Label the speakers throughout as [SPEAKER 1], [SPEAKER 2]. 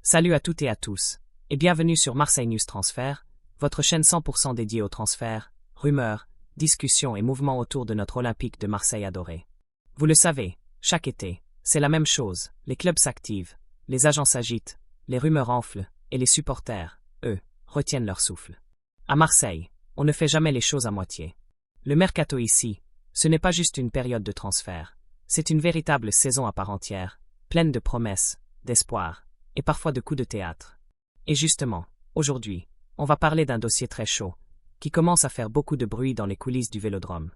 [SPEAKER 1] Salut à toutes et à tous, et bienvenue sur Marseille News Transfert, votre chaîne 100% dédiée aux transferts, rumeurs, discussions et mouvements autour de notre Olympique de Marseille adoré. Vous le savez, chaque été, c'est la même chose, les clubs s'activent, les agents s'agitent, les rumeurs enflent, et les supporters, eux, retiennent leur souffle. À Marseille, on ne fait jamais les choses à moitié. Le mercato ici, ce n'est pas juste une période de transfert, c'est une véritable saison à part entière, pleine de promesses, d'espoir, et parfois de coups de théâtre. Et justement, aujourd'hui, on va parler d'un dossier très chaud, qui commence à faire beaucoup de bruit dans les coulisses du Vélodrome.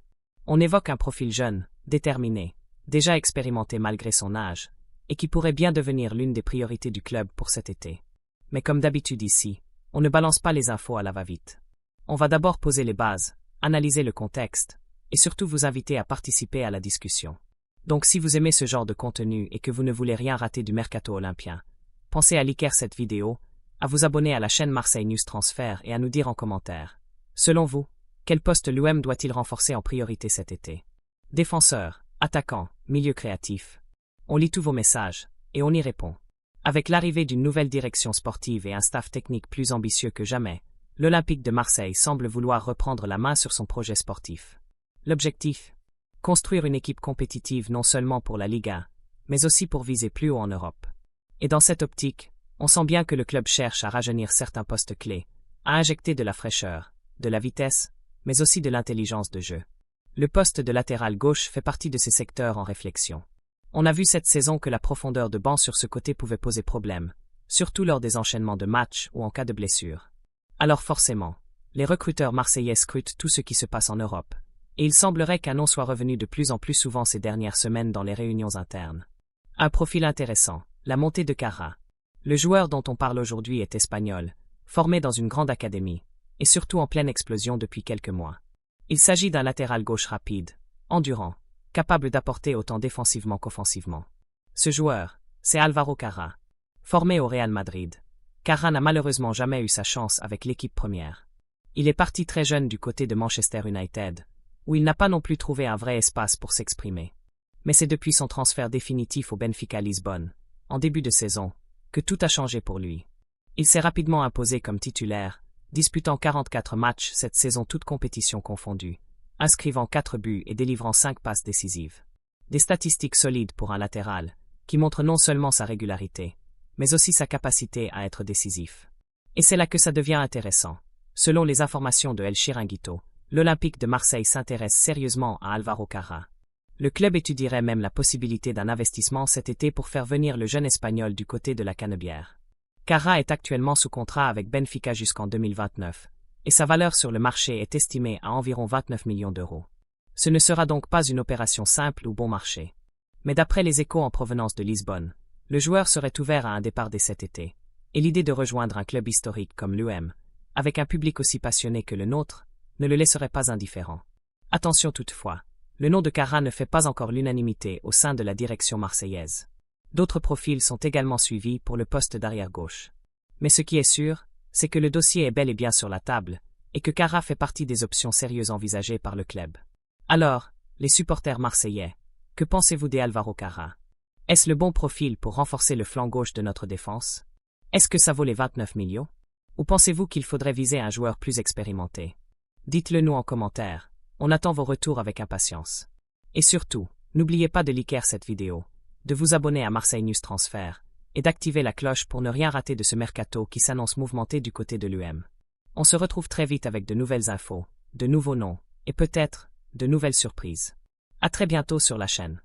[SPEAKER 1] On évoque un profil jeune, déterminé, déjà expérimenté malgré son âge, et qui pourrait bien devenir l'une des priorités du club pour cet été. Mais comme d'habitude ici, on ne balance pas les infos à la va-vite. On va d'abord poser les bases, analyser le contexte, et surtout vous inviter à participer à la discussion. Donc si vous aimez ce genre de contenu et que vous ne voulez rien rater du mercato olympien, pensez à liker cette vidéo, à vous abonner à la chaîne Marseille News Transfert et à nous dire en commentaire. Selon vous, quel poste l'OM doit-il renforcer en priorité cet été? Défenseur, attaquant, milieu créatif. On lit tous vos messages, et on y répond. Avec l'arrivée d'une nouvelle direction sportive et un staff technique plus ambitieux que jamais, l'Olympique de Marseille semble vouloir reprendre la main sur son projet sportif. L'objectif? Construire une équipe compétitive non seulement pour la Ligue 1, mais aussi pour viser plus haut en Europe. Et dans cette optique, on sent bien que le club cherche à rajeunir certains postes clés, à injecter de la fraîcheur, de la vitesse, mais aussi de l'intelligence de jeu. Le poste de latéral gauche fait partie de ces secteurs en réflexion. On a vu cette saison que la profondeur de banc sur ce côté pouvait poser problème, surtout lors des enchaînements de matchs ou en cas de blessure. Alors forcément, les recruteurs marseillais scrutent tout ce qui se passe en Europe, et il semblerait qu'un nom soit revenu de plus en plus souvent ces dernières semaines dans les réunions internes. Un profil intéressant, la montée de Carra. Le joueur dont on parle aujourd'hui est espagnol, formé dans une grande académie, et surtout en pleine explosion depuis quelques mois. Il s'agit d'un latéral gauche rapide, endurant, capable d'apporter autant défensivement qu'offensivement. Ce joueur, c'est Álvaro Carra. Formé au Real Madrid, Carra n'a malheureusement jamais eu sa chance avec l'équipe première. Il est parti très jeune du côté de Manchester United, où il n'a pas non plus trouvé un vrai espace pour s'exprimer. Mais c'est depuis son transfert définitif au Benfica Lisbonne, en début de saison, que tout a changé pour lui. Il s'est rapidement imposé comme titulaire, disputant 44 matchs cette saison toutes compétitions confondues, inscrivant 4 buts et délivrant 5 passes décisives. Des statistiques solides pour un latéral, qui montrent non seulement sa régularité, mais aussi sa capacité à être décisif. Et c'est là que ça devient intéressant. Selon les informations de El Chiringuito, l'Olympique de Marseille s'intéresse sérieusement à Álvaro Carra. Le club étudierait même la possibilité d'un investissement cet été pour faire venir le jeune Espagnol du côté de la Canebière. Carra est actuellement sous contrat avec Benfica jusqu'en 2029, et sa valeur sur le marché est estimée à environ 29 millions d'euros. Ce ne sera donc pas une opération simple ou bon marché. Mais d'après les échos en provenance de Lisbonne, le joueur serait ouvert à un départ dès cet été, et l'idée de rejoindre un club historique comme l'OM, avec un public aussi passionné que le nôtre, ne le laisserait pas indifférent. Attention toutefois, le nom de Carra ne fait pas encore l'unanimité au sein de la direction marseillaise. D'autres profils sont également suivis pour le poste d'arrière-gauche. Mais ce qui est sûr, c'est que le dossier est bel et bien sur la table, et que Carra fait partie des options sérieuses envisagées par le club. Alors, les supporters marseillais, que pensez-vous d'Álvaro Carra? Est-ce le bon profil pour renforcer le flanc gauche de notre défense? Est-ce que ça vaut les 29 millions? Ou pensez-vous qu'il faudrait viser un joueur plus expérimenté? Dites-le nous en commentaire. On attend vos retours avec impatience. Et surtout, n'oubliez pas de liker cette vidéo, de vous abonner à Marseille News Transfert, et d'activer la cloche pour ne rien rater de ce mercato qui s'annonce mouvementé du côté de l'OM. On se retrouve très vite avec de nouvelles infos, de nouveaux noms, et peut-être, de nouvelles surprises. À très bientôt sur la chaîne.